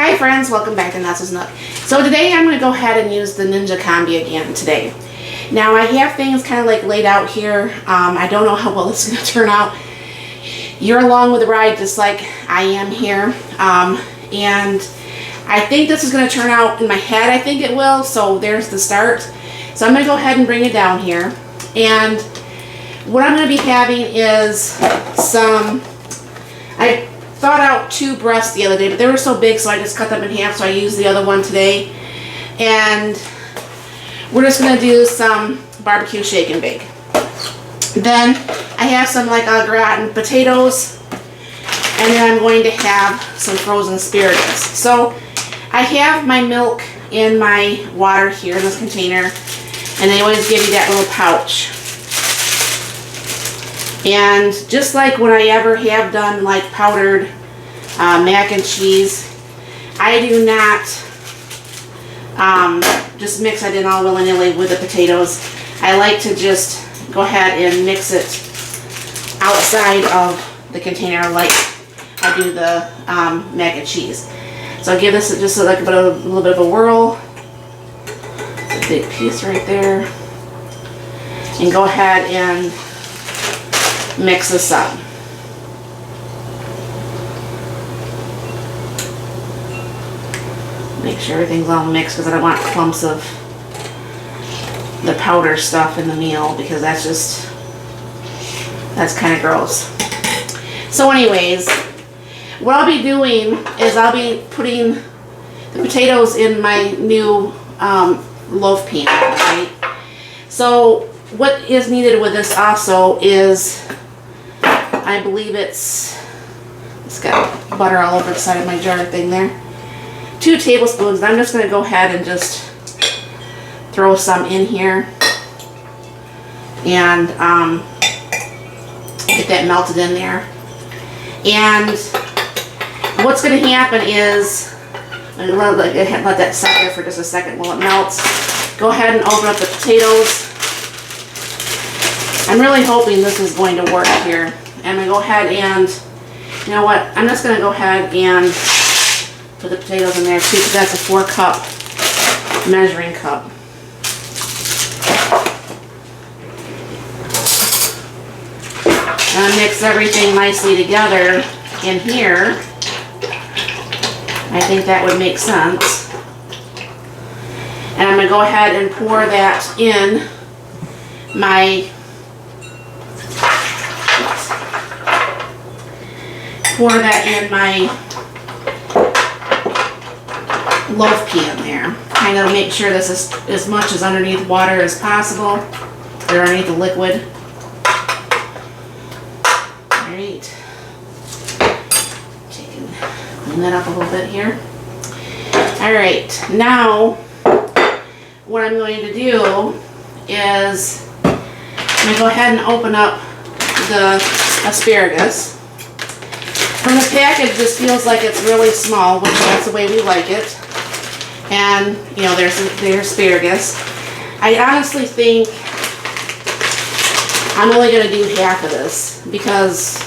Hi friends, welcome back to Nook. So today I'm going to go ahead and use the Ninja Combi again today. Now I have things kind of like laid out here. I don't know how well this is going to turn out. You're along with the ride just like I am here. And I think this is going to turn out in my head. I think it will. So there's the start. So I'm going to go ahead and bring it down here. And what I'm going to be having is some... I thought out 2 breasts the other day, but they were so big, so I just cut them in half, so I used the other one today. And we're just going to do some barbecue shake and bake. Then I have some like Au Gratin Potatoes, and then I'm going to have some frozen asparagus. So I have my milk in my water here in this container, and they always give you that little pouch. And just like when I ever have done like powdered mac and cheese, I do not just mix it in all willy-nilly with the potatoes. I like to just go ahead and mix it outside of the container like I do the mac and cheese. So I'll give this just like a little bit of a whirl. It's a big piece right there. And go ahead and mix this up. Make sure everything's all mixed because I don't want clumps of the powder stuff in the meal because that's kind of gross. So anyways, what I'll be doing is I'll be putting the potatoes in my new loaf pan, right? So what is needed with this also is, I believe it's got butter all over the side of my jar thing there. 2 tablespoons. I'm just going to go ahead and just throw some in here and get that melted in there. And what's going to happen is, let that set there for just a second while it melts. Go ahead and open up the potatoes. I'm really hoping this is going to work here. I'm going to go ahead and, you know what, I'm just going to go ahead and put the potatoes in there too, because that's a 4-cup measuring cup. And mix everything nicely together in here. I think that would make sense. And I'm going to go ahead and pour that in my loaf pan there. Kind of make sure this is as much as underneath water as possible, or underneath the liquid. Alright. Clean that up a little bit here. Alright, now what I'm going to do is I'm going to go ahead and open up the asparagus. From the package, this feels like it's really small, which that's the way we like it. And, you know, there's asparagus. I honestly think I'm only going to do half of this because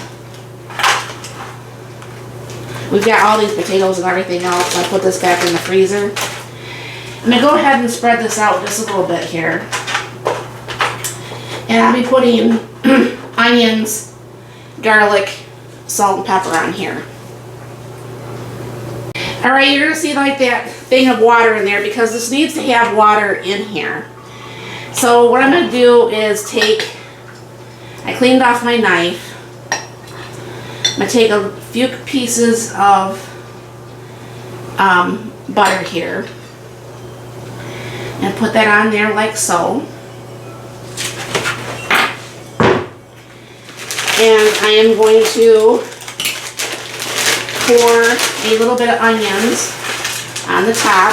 we've got all these potatoes and everything else. I put this back in the freezer. I'm going to go ahead and spread this out just a little bit here. And I'll be putting onions, garlic, salt and pepper on here. Alright, you're going to see like that thing of water in there because this needs to have water in here. So what I'm going to do is I cleaned off my knife. I'm going to take a few pieces of butter here and put that on there like so. And I am going to pour a little bit of onions on the top.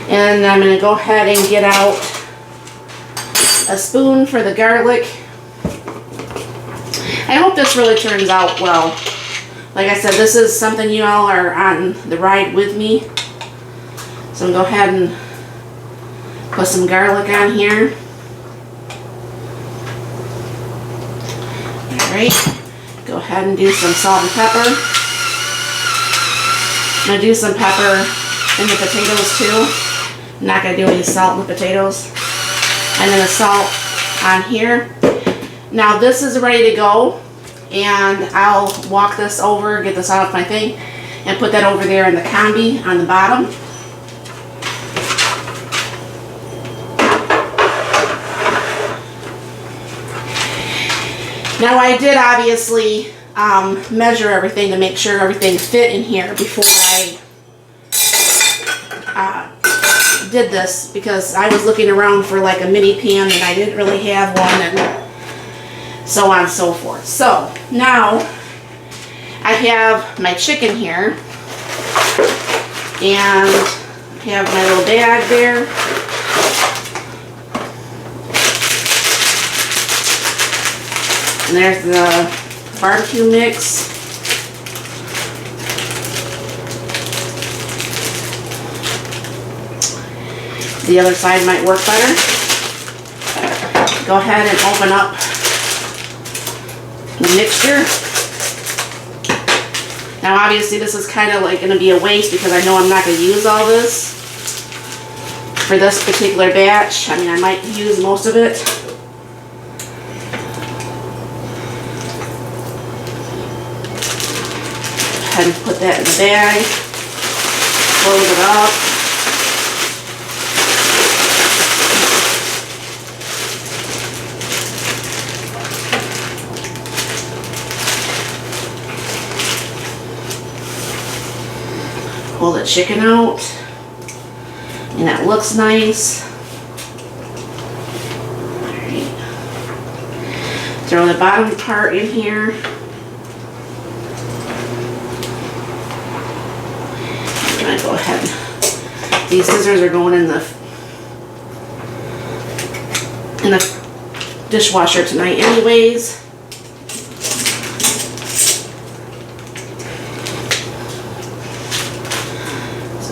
And I'm going to go ahead and get out a spoon for the garlic. I hope this really turns out well. Like I said, this is something you all are on the ride with me. So I'm going to go ahead and put some garlic on here. Alright, go ahead and do some salt and pepper. I'm going to do some pepper in the potatoes too. I'm not going to do any salt in the potatoes. And then the salt on here. Now this is ready to go, and I'll walk this over, get this out of my thing, and put that over there in the combi on the bottom. Now I did obviously measure everything to make sure everything fit in here before I did this, because I was looking around for like a mini pan and I didn't really have one, and so on and so forth. So now I have my chicken here, and I have my little bag there. And there's the barbecue mix. The other side might work better. Go ahead and open up the mixture. Now obviously this is kind of like going to be a waste because I know I'm not going to use all this for this particular batch. I mean, I might use most of it. Go ahead and put that in the bag. Close it up. Pull the chicken out, and that looks nice. Alright. Throw the bottom part in here. I'm gonna go ahead. These scissors are going in the dishwasher tonight anyways.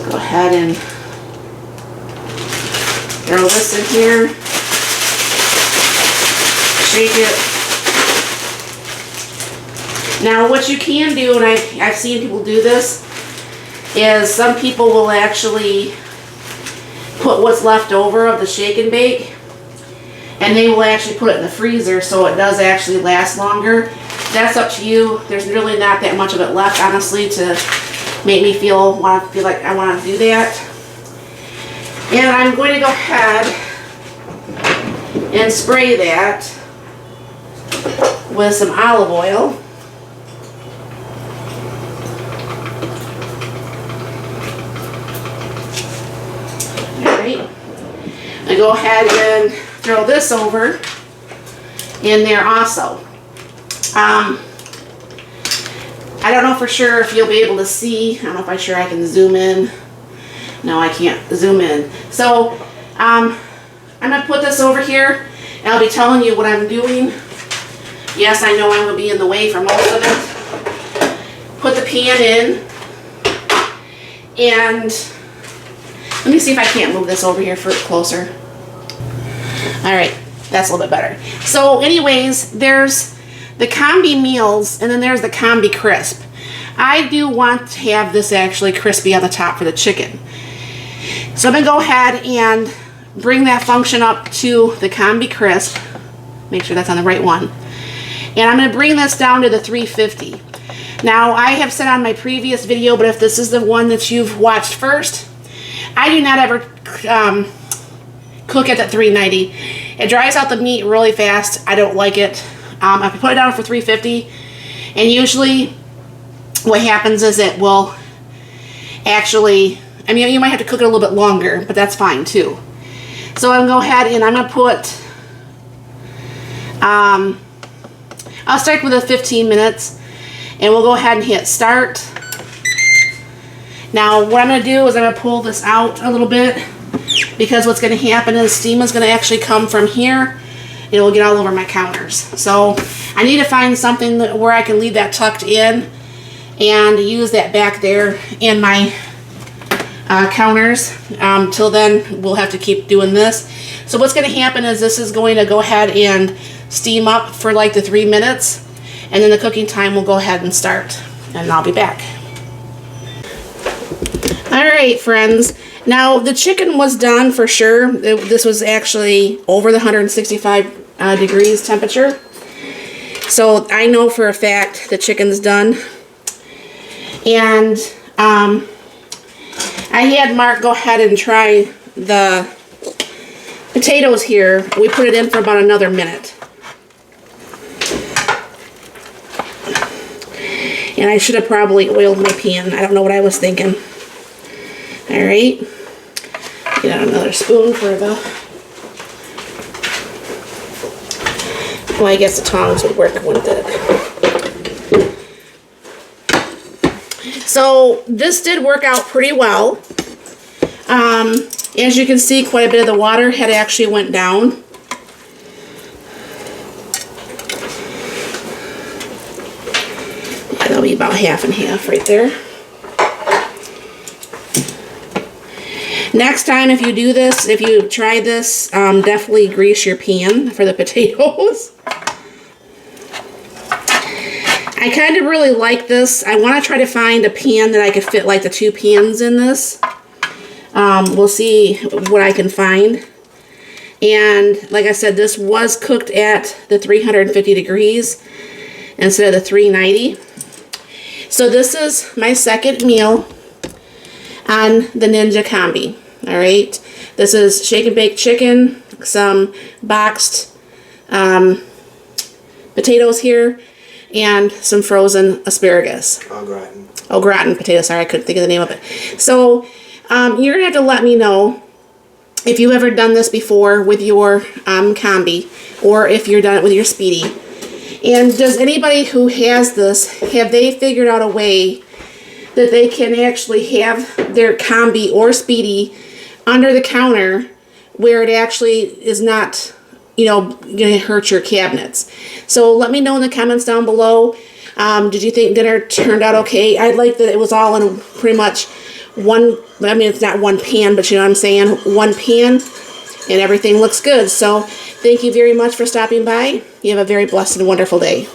Go ahead and throw this in here, shake it. Now what you can do, and I've seen people do this, is some people will actually put what's left over of the shake and bake, and they will actually put it in the freezer so it does actually last longer. That's up to you. There's really not that much of it left, honestly, to make me feel like I want to do that. And I'm going to go ahead and spray that with some olive oil. Alright. I go ahead and throw this over in there also. I don't know for sure if you'll be able to see. I don't know if I can zoom in. No, I can't zoom in. So I'm going to put this over here, and I'll be telling you what I'm doing. Yes, I know I'm going to be in the way for most of it. Put the pan in, and let me see if I can't move this over here for closer. Alright, that's a little bit better. So anyways, there's the combi meals, and then there's the combi crisp. I do want to have this actually crispy on the top for the chicken. So I'm going to go ahead and bring that function up to the combi crisp. Make sure that's on the right one. And I'm going to bring this down to the 350. Now I have said on my previous video, but if this is the one that you've watched first, I do not ever cook at that 390. It dries out the meat really fast. I don't like it. I put it down for 350, and usually what happens is it will actually, I mean, you might have to cook it a little bit longer, but that's fine too. So I'm going to go ahead and I'm going to put, I'll start with the 15 minutes, and we'll go ahead and hit start. Now what I'm going to do is I'm going to pull this out a little bit, because what's going to happen is steam is going to actually come from here. It will get all over my counters. So I need to find something where I can leave that tucked in and use that back there in my counters. Till then, we'll have to keep doing this. So what's going to happen is this is going to go ahead and steam up for like the 3 minutes, and then the cooking time will go ahead and start, and I'll be back. All right, friends. Now, the chicken was done for sure. This was actually over the 165 degrees temperature. So I know for a fact the chicken's done. And I had Mark go ahead and try the potatoes here. We put it in for about another minute. And I should have probably oiled my pan. I don't know what I was thinking. All right. Get out another spoon for the... Well, I guess the tongs would work, wouldn't it? So this did work out pretty well. As you can see, quite a bit of the water had actually went down. That'll be about half and half right there. Next time, if you do this, if you try this, definitely grease your pan for the potatoes. I kind of really like this. I want to try to find a pan that I could fit like the 2 pans in this. We'll see what I can find. And like I said, this was cooked at the 350 degrees instead of the 390. So this is my second meal on the Ninja Combi. All right, this is shake and bake chicken, some boxed potatoes here, and some frozen asparagus. Au gratin. Au gratin potatoes. Sorry, I couldn't think of the name of it. So you're gonna have to let me know if you've ever done this before with your combi, or if you're done it with your speedy. And does anybody who has this, have they figured out a way that they can actually have their combi or speedy under the counter where it actually is not, you know, gonna hurt your cabinets? So let me know in the comments down below. Did you think dinner turned out okay? I like that it was all in pretty much one, I mean, it's not one pan, but you know what I'm saying, one pan, and everything looks good. So thank you very much for stopping by. You have a very blessed and wonderful day.